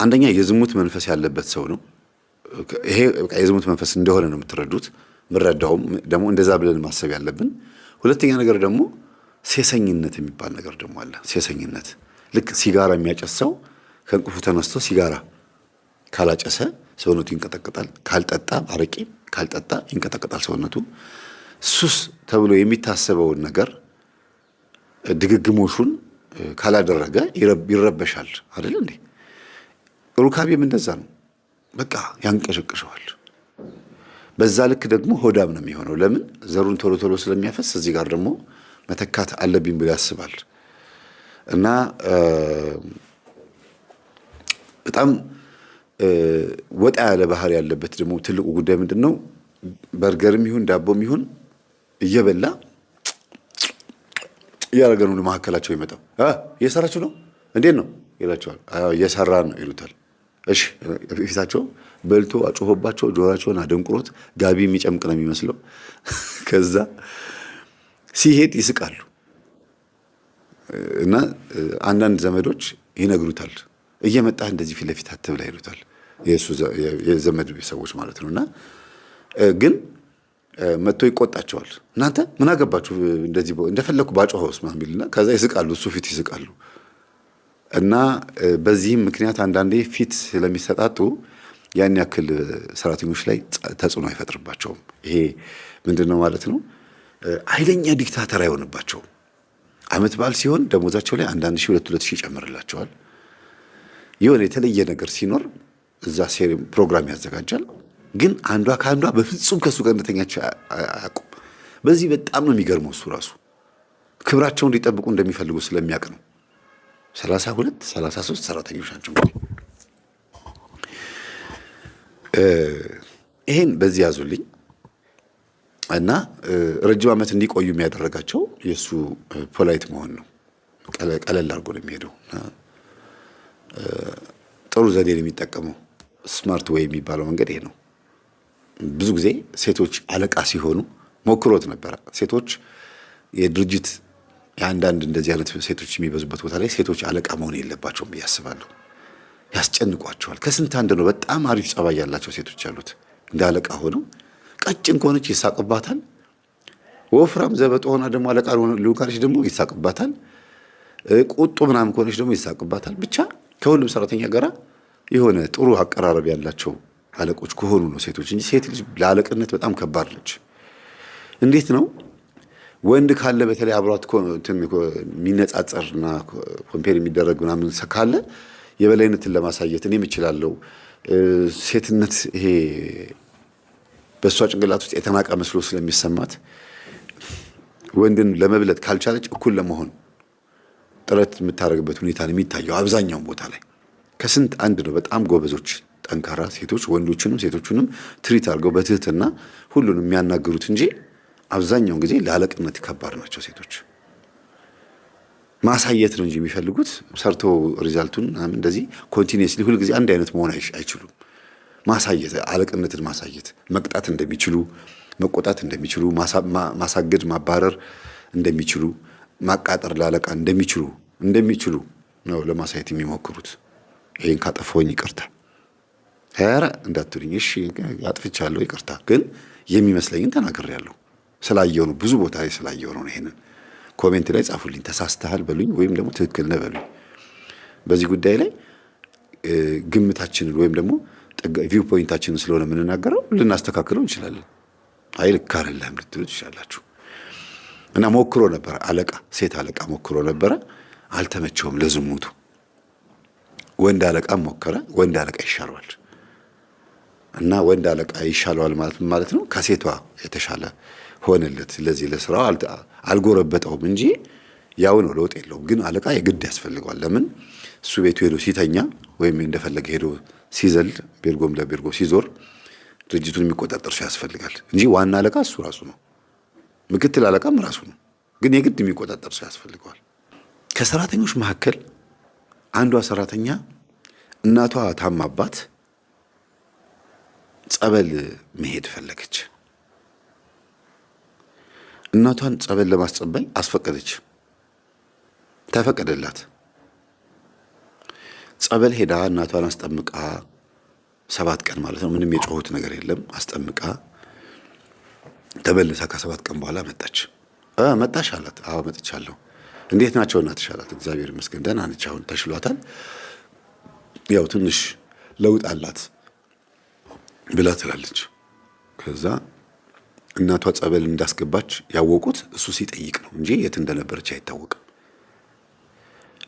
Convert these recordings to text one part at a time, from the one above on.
አንደኛ የዝሙት መንፈስ ያለበት ሰው ነው። ይሄ በቃ የዝሙት መንፈስ እንደሆነ ነው የምትረዱት። ምረዳውም ደግሞ እንደዛ ብለን ማሰብ ያለብን። ሁለተኛ ነገር ደግሞ ሴሰኝነት የሚባል ነገር ደግሞ አለ። ሴሰኝነት ልክ ሲጋራ የሚያጨስ ሰው ከእንቅልፉ ተነስቶ ሲጋራ ካላጨሰ ሰውነቱ ይንቀጠቀጣል። ካልጠጣ አረቄ ካልጠጣ ይንቀጠቀጣል ሰውነቱ። ሱስ ተብሎ የሚታሰበውን ነገር ድግግሞሹን ካላደረገ ይረበሻል አይደል እንዴ? ሩካቤም እንደዛ ነው። በቃ ያንቀሸቅሸዋል። በዛ ልክ ደግሞ ሆዳም ነው የሚሆነው። ለምን? ዘሩን ቶሎ ቶሎ ስለሚያፈስ እዚህ ጋር ደግሞ መተካት አለብኝ ብሎ ያስባል። እና በጣም ወጣ ያለ ባህሪ ያለበት ደግሞ ትልቁ ጉዳይ ምንድነው? በርገርም ይሁን ዳቦም ይሁን እየበላ እያደረገ ነው ለማከላቸው ይመጣው። እየሰራችሁ ነው እንዴት ነው ይላቸዋል። እየሰራ ነው ይሉታል። እሺ ፊታቸው በልቶ አጮሆባቸው ጆሮአቸውን አደንቁሮት ጋቢ የሚጨምቅ ነው የሚመስለው። ከዛ ሲሄድ ይስቃሉ። እና አንዳንድ ዘመዶች ይነግሩታል። እየመጣህ እንደዚህ ፊት ለፊት አትብላ ይሉታል። የሱ የዘመድ ሰዎች ማለት ነውና ግን መጥቶ ይቆጣቸዋል። እናንተ ምን አገባችሁ እንደዚህ እንደፈለኩ ባጮኸውስ ምናምን ቢልና ከዛ ይስቃሉ። እሱ ፊት ይስቃሉ። እና በዚህም ምክንያት አንዳንዴ ፊት ስለሚሰጣጡ ያን ያክል ሰራተኞች ላይ ተጽዕኖ አይፈጥርባቸውም። ይሄ ምንድነው ማለት ነው? ኃይለኛ ዲክታተር አይሆንባቸውም። ዓመት በዓል ሲሆን ደሞዛቸው ላይ 1000 2000 ይጨምርላቸዋል። የሆነ የተለየ ነገር ሲኖር እዛ ፕሮግራም ያዘጋጃል። ግን አንዷ ከአንዷ በፍጹም ከሱ ጋር እንደተኛች አያውቁም። በዚህ በጣም ነው የሚገርመው። እሱ ራሱ ክብራቸውን እንዲጠብቁ እንደሚፈልጉ ስለሚያውቅ ነው። 32 33 ሰራተኞች ናቸው። ይሄን በዚህ ያዙልኝ። እና ረጅም ዓመት እንዲቆዩ የሚያደርጋቸው የእሱ ፖላይት መሆን ነው። ቀለል አድርጎ ነው የሚሄደው። ጥሩ ዘዴን የሚጠቀመው ስማርት ዌይ የሚባለው መንገድ ይሄ ነው። ብዙ ጊዜ ሴቶች አለቃ ሲሆኑ ሞክሮት ነበረ። ሴቶች የድርጅት የአንዳንድ እንደዚህ አይነት ሴቶች የሚበዙበት ቦታ ላይ ሴቶች አለቃ መሆን የለባቸውም ብዬ አስባለሁ። ያስጨንቋቸዋል። ከስንት አንድ ነው በጣም አሪፍ ጸባይ ያላቸው ሴቶች ያሉት እንደ አለቃ ሆነው። ቀጭን ከሆነች ይሳቅባታል። ወፍራም ዘበጥ ሆና ደግሞ አለቃ ሊሆን ካለች ደግሞ ይሳቅባታል። ቁጡ ምናምን ከሆነች ደግሞ ይሳቅባታል። ብቻ ከሁሉም ሰራተኛ ጋር የሆነ ጥሩ አቀራረብ ያላቸው አለቆች ከሆኑ ነው ሴቶች እንጂ ሴት ልጅ ለአለቅነት በጣም ከባድ ነች። እንዴት ነው? ወንድ ካለ በተለይ አብሯት የሚነጻጸርና ኮምፔር የሚደረግ ምናምን ካለ የበላይነትን ለማሳየት እኔም እችላለሁ ሴትነት ይሄ በእሷ ጭንቅላት ውስጥ የተናቀ መስሎ ስለሚሰማት ወንድን ለመብለጥ ካልቻለች እኩል ለመሆን ጥረት የምታደርግበት ሁኔታ ነው የሚታየው አብዛኛውን ቦታ ላይ። ከስንት አንድ ነው በጣም ጎበዞች ጠንካራ ሴቶች ወንዶችንም ሴቶችንም ትሪት አድርገው በትህትና ሁሉንም የሚያናግሩት እንጂ አብዛኛውን ጊዜ ለአለቅነት ከባድ ናቸው ሴቶች። ማሳየት ነው እንጂ የሚፈልጉት ሰርቶ ሪዛልቱን እንደዚህ ኮንቲኒየስሊ ሁል ጊዜ አንድ አይነት መሆን አይችሉም። ማሳየት አለቅነትን ማሳየት መቅጣት እንደሚችሉ መቆጣት እንደሚችሉ ማሳገድ ማባረር እንደሚችሉ ማቃጠር ለአለቃ እንደሚችሉ ነው ለማሳየት የሚሞክሩት። ይሄን ካጠፋሁኝ ይቅርታ ኧረ እንዳትሉኝ እሺ አጥፍቻለሁ ይቅርታ ግን የሚመስለኝን ተናግሬያለሁ ስላየው ነው ብዙ ቦታ ላይ ስላየው ነው። ይሄንን ኮሜንት ላይ ጻፉልኝ ተሳስተሃል በሉኝ ወይም ደግሞ ትክክል ነህ በሉኝ። በዚህ ጉዳይ ላይ ግምታችንን ወይም ደግሞ ቪው ፖይንታችንን ስለሆነ የምንናገረው ልናስተካክለው እንችላለን። አይ ልክ አይደለም ልትሉ ትችላላችሁ። እና ሞክሮ ነበር አለቃ ሴት አለቃ ሞክሮ ነበረ አልተመቸውም ለዝሙቱ። ወንድ አለቃ ሞከረ ወንድ አለቃ ይሻለዋል። እና ወንድ አለቃ ይሻለዋል ማለት ነው ከሴቷ የተሻለ ሆነለት። ለዚህ ለስራው አልጎረበጠውም እንጂ ያው ነው ለውጥ የለውም። ግን አለቃ የግድ ያስፈልገዋል። ለምን? እሱ ቤቱ ሄዶ ሲተኛ ወይም እንደፈለገ ሄዶ ሲዘል ቤርጎም ለቤርጎ ሲዞር ድርጅቱን የሚቆጣጠር ሰው ያስፈልጋል እንጂ ዋና አለቃ እሱ ራሱ ነው። ምክትል አለቃም ራሱ ነው። ግን የግድ የሚቆጣጠር ሰው ያስፈልገዋል። ከሰራተኞች መካከል አንዷ ሰራተኛ እናቷ ታማባት ጸበል መሄድ ፈለገች። እናቷን ጸበል ለማስጸበል አስፈቀደች። ተፈቀደላት። ጸበል ሄዳ እናቷን አስጠምቃ 7 ቀን ማለት ነው። ምንም የጮሁት ነገር የለም። አስጠምቃ ተመልሳ ከ7 ቀን በኋላ መጣች። መጣሽ አላት። አዎ መጥቻለሁ። እንዴት ናቸው እናትሽ አላት። እግዚአብሔር ይመስገን ደህና ነች፣ አሁን ተሽሏታል፣ ያው ትንሽ ለውጥ አላት ብላ ትላለች። ከዛ እናቷ ጸበል እንዳስገባች ያወቁት እሱ ሲጠይቅ ነው እንጂ የት እንደነበረች አይታወቅም።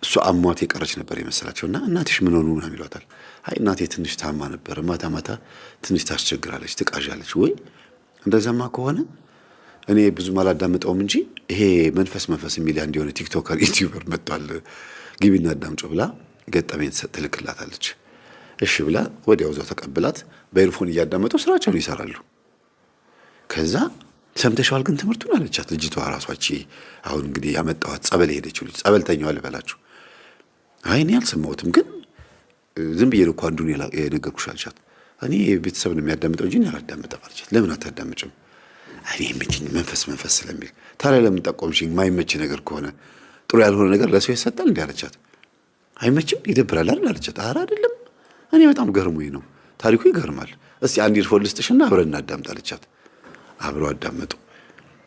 እሱ አሟት የቀረች ነበር የመሰላቸውና እናትሽ ምን ሆኑ ምናምን ይሏታል። አይ እናቴ ትንሽ ታማ ነበር፣ ማታ ማታ ትንሽ ታስቸግራለች፣ ትቃዣለች። ወይ እንደዛማ ከሆነ እኔ ብዙም አላዳምጠውም እንጂ ይሄ መንፈስ የሚል አንድ የሆነ ቲክቶከር ዩቲዩበር መጥቷል፣ ግቢና አዳምጪው ብላ ገጠመኝ ትልክላታለች። እሺ ብላ ወዲያው እዛው ተቀብላት በኤርፎን እያዳመጡ ስራቸውን ይሰራሉ። ከዛ ሰምተሻል ግን ትምህርቱን አለቻት ልጅቷ ራሷች። አሁን እንግዲህ ያመጣኋት ጸበል ሄደችው ልጅ ጸበልተኛዋ ልበላችሁ። አይ እኔ አልሰማሁትም ግን ዝም ብዬ እኮ አንዱን የነገርኩሽ አለቻት። እኔ ቤተሰብ ነው የሚያዳምጠው እንጂ አላዳምጥም አለቻት። ለምን አታዳምጭም? እኔ የምትኝ መንፈስ ስለሚል። ታዲያ ለምን ጠቆምሽኝ? ማይመች ነገር ከሆነ ጥሩ ያልሆነ ነገር ለሰው ይሰጣል እንዴ አለቻት። አይመችም ይደብራል አይደል አለቻት። ኧረ አይደለም እኔ በጣም ገርሞኝ ነው፣ ታሪኩ ይገርማል። እስቲ አንድ ኢርፎን ልስጥሽና አብረን እናዳምጥ አለቻት። አብረው አዳመጡ።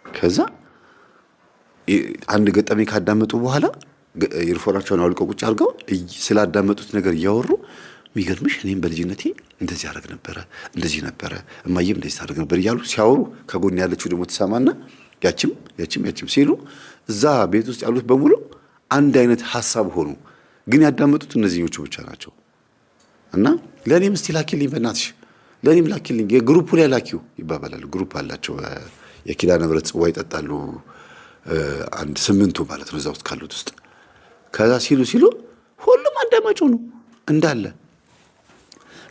ከዛ አንድ ገጠመኝ ካዳመጡ በኋላ ኢርፎናቸውን አውልቀው ቁጭ አድርገው ስላዳመጡት ነገር እያወሩ የሚገርምሽ እኔም በልጅነቴ እንደዚህ አደረግ ነበረ፣ እንደዚህ ነበረ፣ እማዬም እንደዚህ ታደርግ ነበር እያሉ ሲያወሩ ከጎን ያለችው ደግሞ ትሰማና ያችም ሲሉ እዛ ቤት ውስጥ ያሉት በሙሉ አንድ አይነት ሀሳብ ሆኑ። ግን ያዳመጡት እነዚህኞቹ ብቻ ናቸው። እና ለእኔም እስቲ ላኪልኝ በእናትሽ ለእኔም ላኪልኝ፣ የግሩፑ ላይ ላኪው ይባባላሉ። ግሩፕ አላቸው፣ የኪዳነ ምሕረት ጽዋ ይጠጣሉ። 8ቱ ማለት ነው እዛ ውስጥ ካሉት ውስጥ። ከዛ ሲሉ ሁሉም አዳማጭ ነው እንዳለ።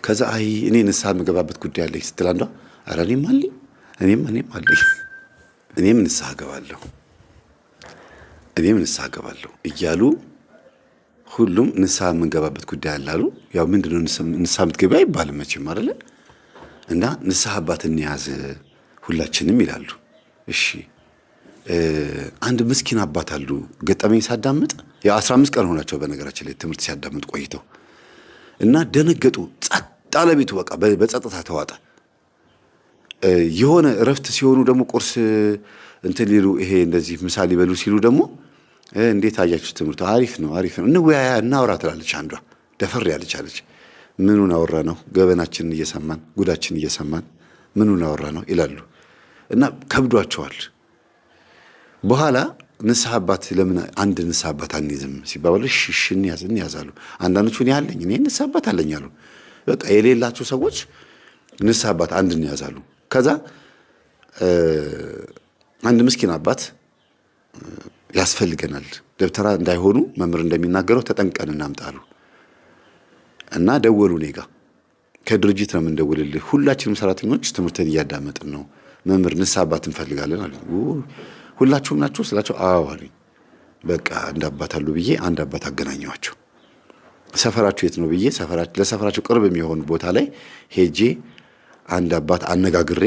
ከዛ አይ እኔ ንስሐ የምገባበት ጉዳይ አለኝ ስትል አንዷ ኧረ እኔም አለኝ እኔም ንስሐ እገባለሁ እያሉ ሁሉም ንስሐ የምንገባበት ጉዳይ አላሉ። ያው ምንድነው ንስሐ የምትገቢ አይባልም መቼም አይደለ? እና ንስሐ አባት እንያዝ ሁላችንም ይላሉ። እሺ አንድ ምስኪን አባት አሉ። ገጠመኝ ሳዳምጥ ያው 15 ቀን ሆናቸው በነገራችን ላይ ትምህርት ሲያዳምጥ ቆይተው እና ደነገጡ። ጸጥ አለ ቤቱ፣ በቃ በጸጥታ ተዋጠ። የሆነ እረፍት ሲሆኑ ደግሞ ቁርስ እንትን ሊሉ ይሄ እንደዚህ ምሳሌ ሊበሉ ሲሉ ደግሞ እንዴት አያችሁ ትምህርቱ? አሪፍ ነው እንወያያ እናውራ ትላለች አንዷ። ደፈር ያለች አለች። ምኑን አወራ ነው? ገበናችንን እየሰማን ጉዳችንን እየሰማን ምኑን አወራ ነው ይላሉ። እና ከብዷቸዋል። በኋላ ንስሐ አባት ለምን አንድ ንስሐ አባት አንይዝም ሲባባሉ እሺ እንያዛሉ። አንዳንዶቹ እኔ ንስሐ አባት አለኝ አሉ። በቃ የሌላቸው ሰዎች ንስሐ አባት አንድ እንያዛሉ። ከዛ አንድ ምስኪን አባት ያስፈልገናል፣ ደብተራ እንዳይሆኑ መምህር እንደሚናገረው ተጠንቀን እናምጣሉ። እና ደወሉ እኔ ጋ። ከድርጅት ነው የምንደውልልህ፣ ሁላችንም ሰራተኞች ትምህርትን እያዳመጥን ነው፣ መምህር ንስሐ አባት እንፈልጋለን አሉ። ሁላችሁም ናችሁ ስላቸው አዎ አሉኝ። በቃ አንድ አባት አሉ ብዬ አንድ አባት አገናኘዋቸው። ሰፈራችሁ የት ነው ብዬ ለሰፈራቸው ቅርብ የሚሆን ቦታ ላይ ሄጄ አንድ አባት አነጋግሬ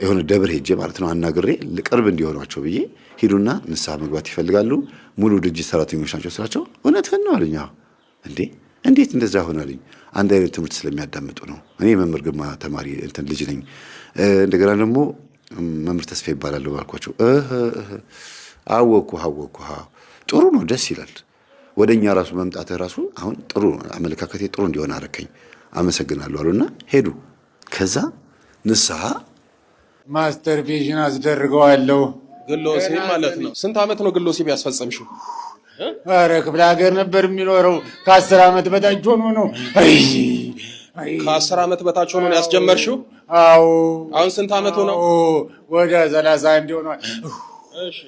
የሆነ ደብር ሄጄ ማለት ነው አናግሬ ቅርብ እንዲሆኗቸው ብዬ ሂዱና ንስሐ መግባት ይፈልጋሉ፣ ሙሉ ድርጅት ሰራተኞች ናቸው ስላቸው እውነትህን ነው አሉኝ። እንዴት እንደዛ ሆናልኝ? አንድ አይነት ትምህርት ስለሚያዳምጡ ነው። እኔ መምህር ግርማ ተማሪ ልጅ ነኝ። እንደገና ደግሞ መምህር ተስፋ ይባላለሁ አልኳቸው። አወኩ ጥሩ ነው፣ ደስ ይላል። ወደኛ ራሱ መምጣትህ ራሱ አሁን ጥሩ አመለካከቴ ጥሩ እንዲሆን አረከኝ፣ አመሰግናለሁ አሉና ሄዱ። ከዛ ንስሐ ማስተር ቪዥን አስደርገዋለሁ። ግሎሴብ ማለት ነው። ስንት ዓመት ነው ግሎሴብ ያስፈጸምሽው? አረ ክፍለ ሀገር ነበር የሚኖረው። ከ10 ዓመት በታች ሆኖ ነው። ከ10 ዓመት በታች ሆኖ ነው ያስጀመርሽው? አዎ። አሁን ስንት ዓመት ሆነው? ወደ 31 ሆኗል። እሺ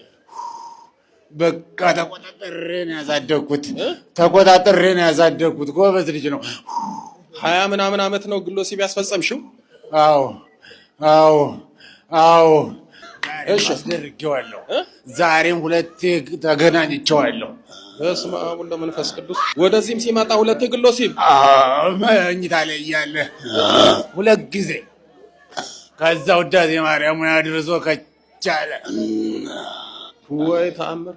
በቃ ተቆጣጥሬ ነው ያሳደግኩት። ጎበዝ ልጅ ነው። 20 ምናምን ዓመት ነው ግሎሴብ ያስፈጸምሽው? አዎ። እሺ አስደርጌዋለሁ። ዛሬም 2 ተገናኝቼዋለሁ። በስመ አብ ወወልድ ወመንፈስ ቅዱስ። ወደዚህም ሲመጣ 2 ግሎሴብ መኝታ ላይ እያለ 2 ጊዜ ከዛ ውዳሴ ማርያም አድርሶ ከቻለ ወይ ተአምር።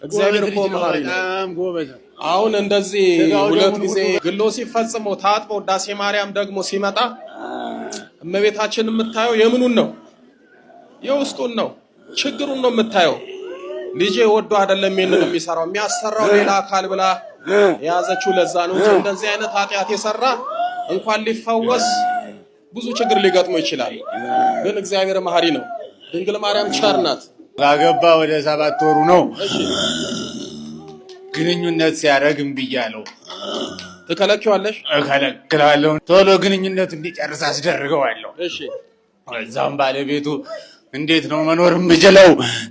እግዚአብሔር እኮ መሐሪ ነው። በጣም ጎበዝ ነው። አሁን እንደዚህ ሁለት ጊዜ ግሎ ሲፈጽመው ታጥቦ ዳሴ ማርያም ደግሞ ሲመጣ እመቤታችን የምታየው የምኑን ነው? የውስጡን ነው። ችግሩን ነው የምታየው። ልጄ ወዶ አይደለም ይሄንን የሚሰራው የሚያሰራው ሌላ አካል ብላ የያዘችው ለዛ ነው እንጂ እንደዚህ አይነት ኃጢአት የሰራ እንኳን ሊፈወስ ብዙ ችግር ሊገጥሞ ይችላል። ግን እግዚአብሔር መሐሪ ነው። ድንግል ማርያም ቸር ናት። ባገባ ወደ 7 ወሩ ነው። ግንኙነት ሲያደርግ እምቢ አለው። ትከለኪዋለሽ? እከለክላለሁ። ቶሎ ግንኙነት እንዲጨርስ አስደርገዋለሁ። እሺ። እዛም ባለቤቱ እንዴት ነው መኖር የምችለው?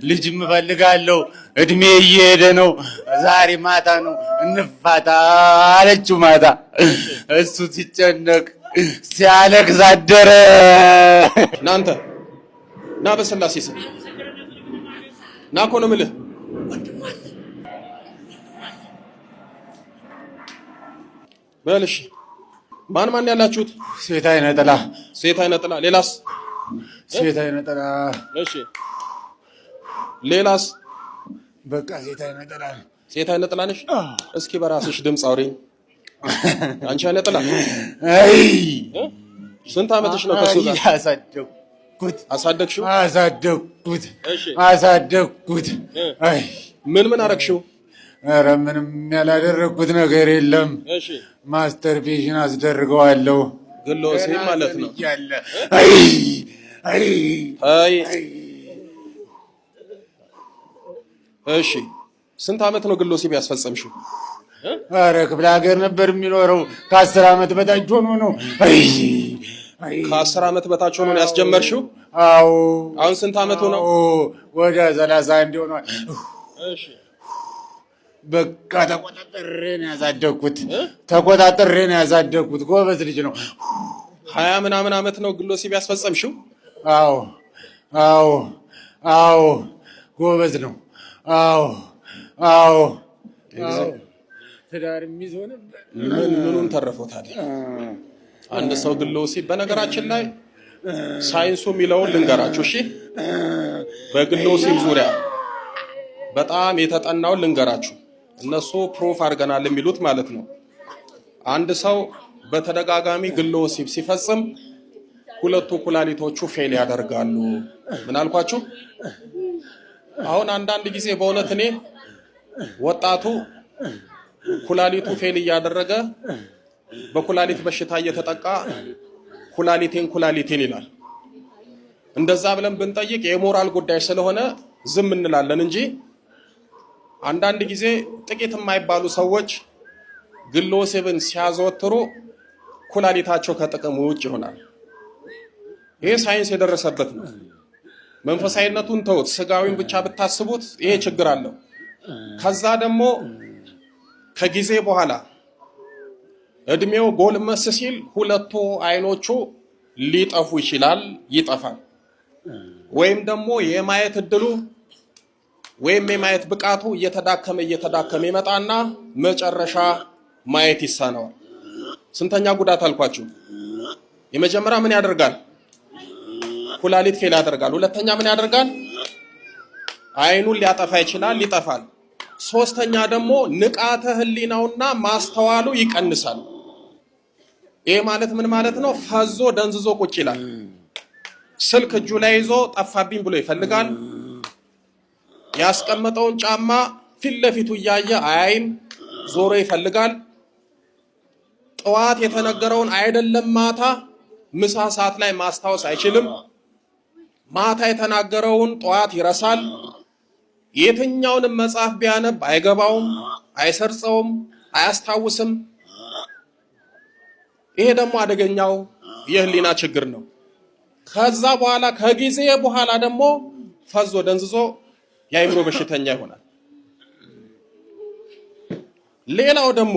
ልጅ እፈልጋለሁ፣ እድሜ እየሄደ ነው፣ ዛሬ ማታ ነው እንፋታ አለችው። ማታ እሱ ሲጨነቅ ሲያለቅስ አደረ። እናንተ ና በስላሴ ስም ና እኮ ነው የምልህ። በልሽ ማን ማን ያላችሁት? ሴት አይነ ጥላ። ሴት አይነ ጥላ። ሌላስ? ሴት አይነ ጥላ። እሺ ሌላስ? በቃ ሴት አይነ ጥላ። ሴት አይነ ጥላ ነሽ? እስኪ በራስሽ ድምፅ አውሪኝ። አንቺ አይነ ጥላ። አይ ስንት ዓመትሽ ነው ከሱ ጋር? አሳደግኩት። አሳደግሽው? አሳደግኩት። እሺ አሳደግኩት። አይ ምን አረግሽው? ኧረ ምንም ያላደረግኩት ነገር የለም። እሺ ማስተርቤሽን አስደርገዋለሁ። ግሎ ሲል ማለት ነው። አይ አይ አይ እሺ ስንት ዓመት ነው ግሎ ሲል ያስፈጸምሽው? ኧረ ክፍለ ሀገር ነበር የሚኖረው። ከ10 ዓመት በታች ሆኖ ነው። አይ ከ10 ዓመት በታች ሆኖ ነው ያስጀመርሽው? አዎ። አሁን ስንት ዓመቱ ነው? ወደ 31 ሆኗል። እሺ በቃ ተቆጣጥሬ ነው ያሳደግኩት። ተቆጣጥሬ ነው ያሳደግኩት። ጎበዝ ልጅ ነው። 20 ምናምን ዓመት ነው ግሎ ሲል ያስፈጸምሽው? አዎ አዎ አዎ። ጎበዝ ነው። አዎ አዎ። ትዳር የሚይዘው ነበር። ምኑን ተረፎታል? አንድ ሰው ግሎ ሲል በነገራችን ላይ ሳይንሱ የሚለውን ልንገራችሁ። እሺ በግሎ ሲል ዙሪያ በጣም የተጠናውን ልንገራችሁ። እነሱ ፕሩፍ አድርገናል የሚሉት ማለት ነው። አንድ ሰው በተደጋጋሚ ግሎ ወሲብ ሲፈጽም ሁለቱ ኩላሊቶቹ ፌል ያደርጋሉ። ምን አልኳችሁ? አሁን አንዳንድ ጊዜ በእውነት እኔ ወጣቱ ኩላሊቱ ፌል እያደረገ በኩላሊት በሽታ እየተጠቃ ኩላሊቴን ይላል። እንደዛ ብለን ብንጠይቅ የሞራል ጉዳይ ስለሆነ ዝም እንላለን እንጂ አንዳንድ ጊዜ ጥቂት የማይባሉ ሰዎች ግሎ ወሲብን ሲያዘወትሩ ኩላሊታቸው ከጥቅም ውጭ ይሆናል። ይሄ ሳይንስ የደረሰበት ነው። መንፈሳዊነቱን ተውት፣ ስጋዊን ብቻ ብታስቡት ይሄ ችግር አለው። ከዛ ደግሞ ከጊዜ በኋላ እድሜው ጎልመስ ሲል ሁለቱ አይኖቹ ሊጠፉ ይችላል፣ ይጠፋል። ወይም ደግሞ የማየት እድሉ ወይም የማየት ብቃቱ እየተዳከመ ይመጣና መጨረሻ ማየት ይሳነዋል። ስንተኛ ጉዳት አልኳችሁ? የመጀመሪያ ምን ያደርጋል? ኩላሊት ፌል ያደርጋል። ሁለተኛ ምን ያደርጋል? አይኑን ሊያጠፋ ይችላል፣ ይጠፋል። ሶስተኛ ደግሞ ንቃተ ህሊናውና ማስተዋሉ ይቀንሳል። ይሄ ማለት ምን ማለት ነው? ፈዞ ደንዝዞ ቁጭ ይላል። ስልክ እጁ ላይ ይዞ ጠፋብኝ ብሎ ይፈልጋል። ያስቀመጠውን ጫማ ፊት ለፊቱ እያየ አይን ዞሮ ይፈልጋል። ጠዋት የተነገረውን አይደለም ማታ ምሳ ሰዓት ላይ ማስታወስ አይችልም። ማታ የተናገረውን ጠዋት ይረሳል። የትኛውንም መጽሐፍ ቢያነብ አይገባውም፣ አይሰርጸውም፣ አያስታውስም። ይሄ ደግሞ አደገኛው የህሊና ችግር ነው። ከዛ በኋላ ከጊዜ በኋላ ደግሞ ፈዞ ደንዝዞ የአእምሮ በሽተኛ ይሆናል። ሌላው ደግሞ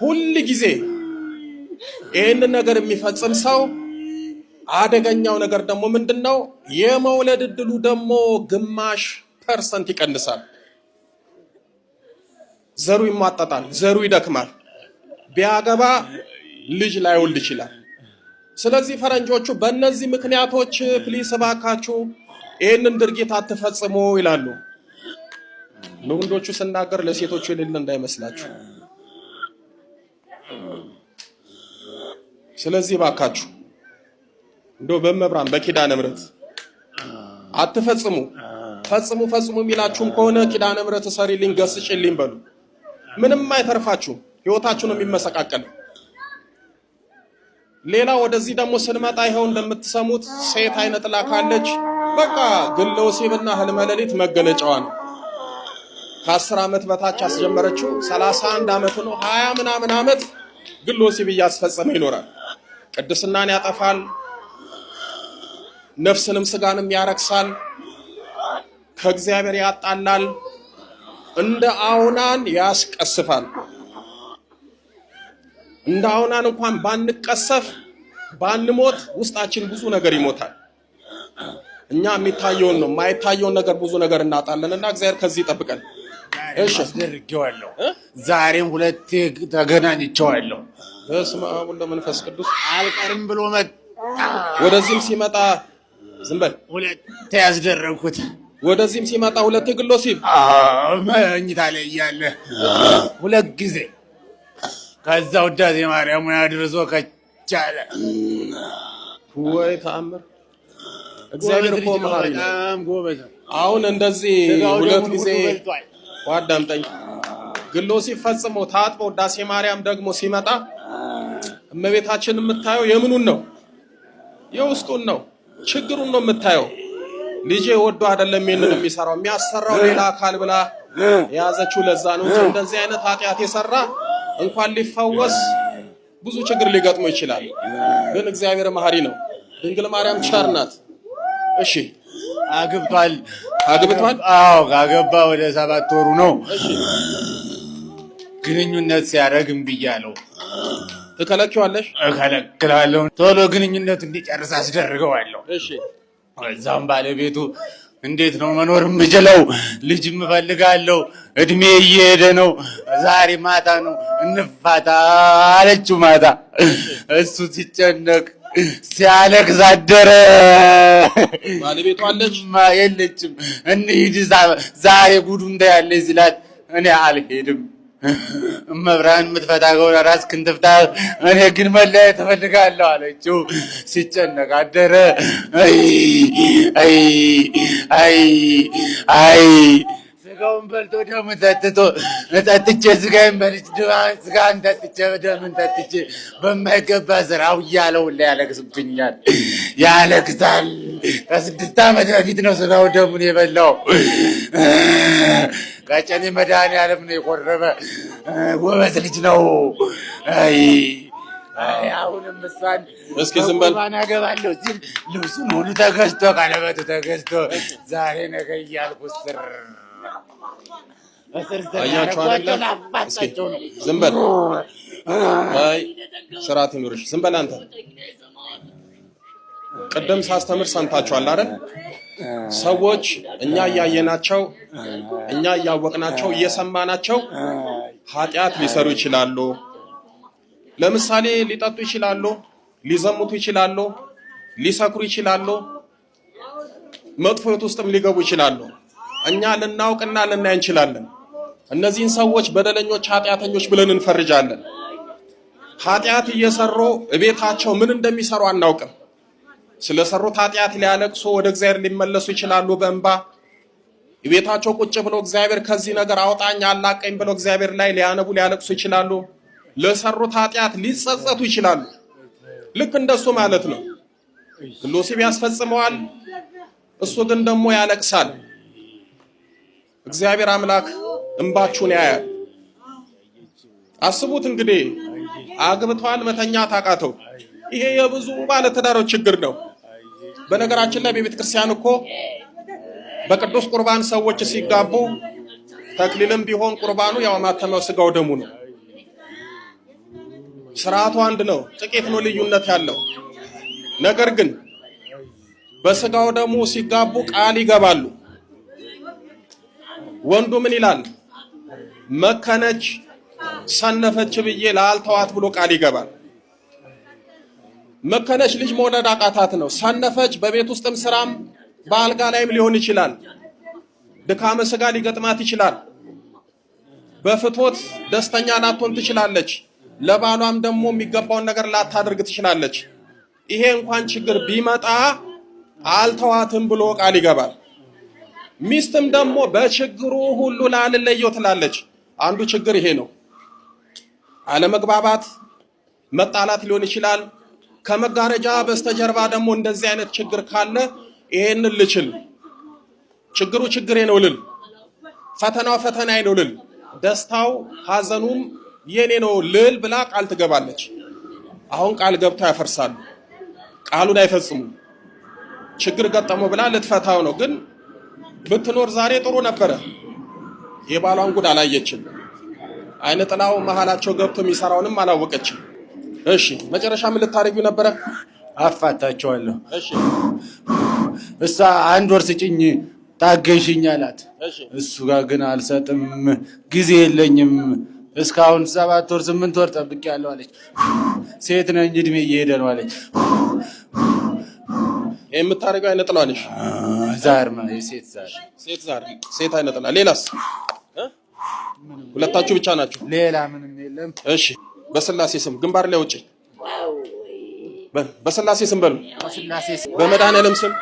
ሁል ጊዜ ይህንን ነገር የሚፈጽም ሰው አደገኛው ነገር ደግሞ ምንድነው? የመውለድ እድሉ ደግሞ 50% ይቀንሳል። ዘሩ ይሟጠጣል፣ ዘሩ ይደክማል። ቢያገባ ልጅ ላይወልድ ይችላል። ስለዚህ ፈረንጆቹ በእነዚህ ምክንያቶች ፕሊስ እባካችሁ ይህንን ድርጊት አትፈጽሙ ይላሉ። ለወንዶቹ ስናገር ለሴቶቹ የሌለ እንዳይመስላችሁ። ስለዚህ ባካችሁ እንደው በመብራን በኪዳነ ምሕረት አትፈጽሙ። ፈጽሙ የሚላችሁም ከሆነ ኪዳነ ምሕረት ሰሪልኝ ገስጭልኝ በሉ። ምንም አይተርፋችሁም፣ ህይወታችሁ ነው የሚመሰቃቀለው። ሌላ ወደዚህ ደግሞ ስንመጣ ይሄው እንደምትሰሙት ሴት አይነ ጥላ ካለች በቃ ግለ ወሲብና ህልመ ሌሊት መገለጫዋ ነው። ከ10 ዓመት በታች አስጀመረችው 31 ዓመት ነው 20 ምናምን ዓመት ግለ ወሲብ እያስፈጸመ ይኖራል። ቅድስናን ያጠፋል፣ ነፍስንም ስጋንም ያረክሳል፣ ከእግዚአብሔር ያጣላል፣ እንደ አውናን ያስቀስፋል። እንደ አውናን እንኳን ባንቀሰፍ ባንሞት ውስጣችን ብዙ ነገር ይሞታል። እኛ የሚታየውን ነው የማይታየውን ነገር ብዙ ነገር እናጣለንና እግዚአብሔር ከዚህ ይጠብቀን። እሺ አስደርጌዋለሁ። ዛሬም ሁለቴ ተገናኝቼዋለሁ። በስመ አብ ወወልድ ወመንፈስ ቅዱስ አልቀርም ብሎ መጣ። ወደዚህም ሲመጣ ዝም በል ሁለቴ ያስደረግኩት ወደዚህም ሲመጣ ሁለቴ ግለ ወሲብ መኝታ ላይ እያለ ሁለት ጊዜ ከዛ ውዳሴ ማርያም ያድርሶ ከቻለ ወይ ተአምር። እግዚአብሔር እኮ መሐሪ ነው። ጎበዝ። አሁን እንደዚህ ሁለት ጊዜ ዋዳምጠኝ ግለ ወሲብ ፈጽሞ ታጥቦ ውዳሴ ማርያም ደግሞ ሲመጣ እመቤታችን የምታየው የምኑን ነው? የውስጡን ነው። ችግሩን ነው የምታየው። ልጄ ወዶ አይደለም ይሄንን የሚሰራው የሚያሰራው ሌላ አካል ብላ የያዘችው ለዛ ነው እንጂ እንደዚህ አይነት ኃጢአት የሰራ እንኳን ሊፈወስ ብዙ ችግር ሊገጥሞ ይችላል። ግን እግዚአብሔር መሐሪ ነው። ድንግል ማርያም ቸር ናት። እሺ አግብቷል። አዎ ካገባ ወደ 7 ወሩ ነው። እሺ ግንኙነት ሲያደርግ እምቢ አለው። ትከለኪዋለሽ? እከለክላለሁ። ቶሎ ግንኙነቱ እንዲጨርስ አስደርገዋለሁ። እሺ እዛም ባለቤቱ እንዴት ነው መኖር የምችለው? ልጅም እፈልጋለሁ፣ እድሜ እየሄደ ነው፣ ዛሬ ማታ ነው እንፋታ አለችው። ማታ እሱ ሲጨነቅ ሲያለቅስ አደረ። ባለቤቱ አለች? የለችም። እንሂድ ዛሬ ጉዱ እንዳያለች ሲላት እኔ አልሄድም፣ መብራን የምትፈታ ከሆነ ራስህን ትፍታ፣ እኔ ግን መለያየት እፈልጋለሁ አለችው። ሲጨነቅ አደረ። አይ ስጋውን በልቶ ደሙን ጠጥቼ ስጋዬን በልቼ ስጋን ጠጥቼ ደሙን ጠጥቼ በማይገባ ስራው እያለው ያለቅስብኛል፣ ያለቅሳል። ከ6 ዓመት በፊት ነው ስጋው ደሙን የበላው። ቀጨኔ መድኃኒዓለም ነው የቆረበ። ጎበዝ ልጅ ነው። አሁንም እሷን እስኪ ዝም በል አገባለሁ ሲል ልብሱን ሁሉ ተገዝቶ ቀለበቱ ተገዝቶ ዛሬ ነገ እያልኩ አያችሁ አይደለ? እስኪ ዝም በል። አይ ስርዓት ይኑርሽ። ዝም በል አንተ። ቅድም ሳስተምር ሰምታችኋል አይደል? ሰዎች እኛ እያየናቸው እኛ እያወቅናቸው እየሰማናቸው ኃጢአት ሊሰሩ ይችላሉ። ለምሳሌ ሊጠጡ ይችላሉ፣ ሊዘሙቱ ይችላሉ፣ ሊሰክሩ ይችላሉ፣ መጥፎ ሕይወት ውስጥም ሊገቡ ይችላሉ። እኛ ልናውቅና ልናይ እንችላለን። እነዚህን ሰዎች በደለኞች፣ ኃጢአተኞች ብለን እንፈርጃለን። ኃጢአት እየሰሩ እቤታቸው ምን እንደሚሰሩ አናውቅም። ስለሰሩት ኃጢአት ሊያለቅሱ ወደ እግዚአብሔር ሊመለሱ ይችላሉ በእንባ። ቤታቸው ቁጭ ብለው እግዚአብሔር ከዚህ ነገር አውጣኝ አላቀኝ ብለው እግዚአብሔር ላይ ሊያነቡ ሊያለቅሱ ይችላሉ። ለሰሩት ኃጢአት ሊጸጸቱ ይችላሉ። ልክ እንደሱ ማለት ነው። ግለ ወሲብ ያስፈጽመዋል፣ እሱ ግን ደግሞ ያለቅሳል። እግዚአብሔር አምላክ እንባችሁን ያያል። አስቡት እንግዲህ አግብቷል፣ መተኛት አቃተው። ይሄ የብዙ ባለትዳሮች ችግር ነው። በነገራችን ላይ በቤተ ክርስቲያን እኮ በቅዱስ ቁርባን ሰዎች ሲጋቡ ተክሊልም ቢሆን ቁርባኑ ያው ማተሚያው ስጋው ደሙ ነው። ስርዓቱ አንድ ነው፣ ጥቂት ነው ልዩነት ያለው። ነገር ግን በስጋው ደሙ ሲጋቡ ቃል ይገባሉ። ወንዱ ምን ይላል? መከነች ሰነፈች ብዬ ላልተዋት ብሎ ቃል ይገባል። መከነች ልጅ መውለድ አቃታት ነው። ሰነፈች በቤት ውስጥም ስራም በአልጋ ላይም ሊሆን ይችላል። ድካመ ስጋ ሊገጥማት ይችላል። በፍቶት ደስተኛ ላትሆን ትችላለች። ለባሏም ደግሞ የሚገባውን ነገር ላታደርግ ትችላለች። ይሄ እንኳን ችግር ቢመጣ አልተዋትም ብሎ ቃል ይገባል። ሚስትም ደግሞ በችግሩ ሁሉ ላልለየው ትላለች። አንዱ ችግር ይሄ ነው። አለመግባባት፣ መጣላት ሊሆን ይችላል። ከመጋረጃ በስተጀርባ ደግሞ እንደዚህ አይነት ችግር ካለ ይሄንን ልችል፣ ችግሩ ችግሬ ነው ልል፣ ፈተናው ፈተናዬ ነው ልል፣ ደስታው ሐዘኑም የኔ ነው ልል ብላ ቃል ትገባለች። አሁን ቃል ገብታ ያፈርሳሉ። ቃሉን አይፈጽሙ። ችግር ገጠመው ብላ ልትፈታው ነው። ግን ብትኖር ዛሬ ጥሩ ነበረ። የባሏን ጉድ አላየችም። አይነ ጥላው መሃላቸው ገብቶ የሚሰራውንም አላወቀችም። እሺ መጨረሻ ምን ልታረጊው ነበረ? አፋታቸዋለሁ። እሺ እሷ 1 ወር ስጭኝ ታገሽኝ አላት። እሺ እሱ ጋር ግን አልሰጥም፣ ጊዜ የለኝም፣ እስካሁን 7 ወር 8 ወር ጠብቄያለሁ አለች። ሴት ነኝ እድሜ እየሄደ ነው አለች። የምታረጋው አይነ ጥላው ነሽ? ዛር ነው የሴት ዛር። ሴት ዛር፣ ሴት አይነ ጥላ። ሌላስ? ሁለታችሁ ብቻ ናችሁ? ሌላ ምንም የለም። እሺ በስላሴ ስም ግንባር ላይ ውጪ። በስላሴ ስም በሉ። በስላሴ ስም፣ በመድኃኔዓለም ስም፣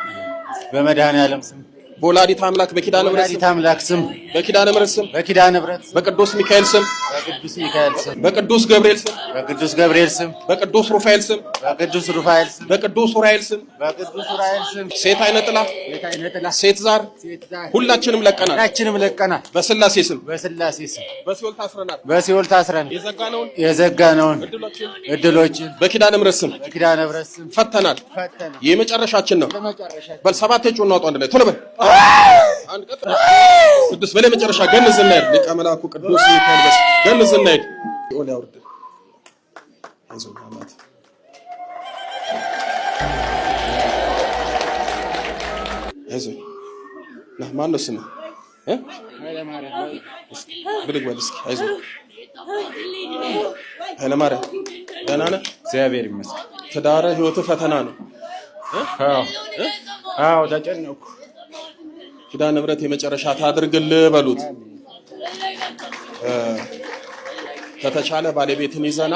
በመድኃኔዓለም ስም፣ በወላዲተ አምላክ በኪዳነ ምሕረት ስም፣ በወላዲተ አምላክ ስም፣ በኪዳነ ምሕረት ስም፣ በኪዳነ ምሕረት ስም፣ በቅዱስ ሚካኤል ስም፣ በቅዱስ ሚካኤል ስም፣ በቅዱስ ገብርኤል ስም፣ በቅዱስ ገብርኤል ስም፣ በቅዱስ ሩፋኤል ስም፣ በቅዱስ ሩፋኤል ስም፣ በቅዱስ ኡራኤል ስም፣ በቅዱስ ኡራኤል ስም፣ ሴት አይነ ጥላ፣ ሴት አይነ ጥላ፣ ሴት ዛር ሴት ዛር ሁላችንም ለቀናል። ሁላችንም ለቀናል። በስላሴ ስም፣ በስላሴ ስም በሲኦል ታስረናል። በሲኦል ታስረን የዘጋነውን እድሎችን በኪዳነ ምሕረት ስም፣ በኪዳነ ምሕረት ስም ፈተናል። ፈተን የመጨረሻችን ነው። ለመጨረሻ በል 7 እጩ እናውጣ አንድ ላይ ቶሎ በል። አንድ ቀጥ ቅዱስ በለ መጨረሻ ገንዝ እናይድ ሊቀ መላኩ ቅዱስ ሚካኤል በስ ገንዝ እናይድ ሲኦል ያውርድ። አይዞህ አላት። አይዞህ ና ማን ነው ስምህ? ብድግ በል እስኪ። አይዞህ ኃይለማርያም ደህና ነህ? እግዚአብሔር ይመስገን። ትዳርህ ህይወትህ ፈተና ነው። አዎ ተጨነኩ። ኪዳነ ምሕረት የመጨረሻ ታድርግልህ በሉት። ከተቻለ ባለቤትን ይዘና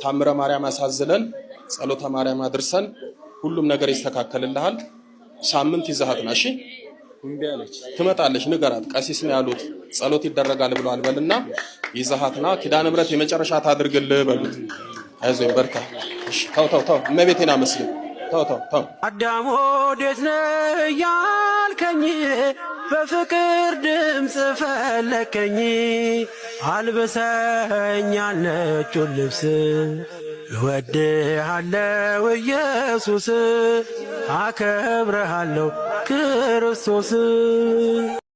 ታምረ ማርያም አሳዝለን ጸሎተ ማርያም አድርሰን ሁሉም ነገር ይስተካከልልሃል። ሳምንት ይዘሃትና እሺ ትመጣለች። ንገራት፣ ቀሲስ ነው ያሉት ጸሎት ይደረጋል ብለዋል በልና ይዘሃትና ኪዳነ ምሕረት የመጨረሻ ታድርግልህ በሉት። አይዞህ በርታ። እሺ ተው እመቤቴን አመስግን። ተው አዳም ወዴት ነህ ያልከኝ በፍቅር ድምፅ ፈለከኝ። አልብሰኝ ነጩን ልብስ እወድሃለሁ ኢየሱስ፣ አከብረሃለሁ ክርስቶስ።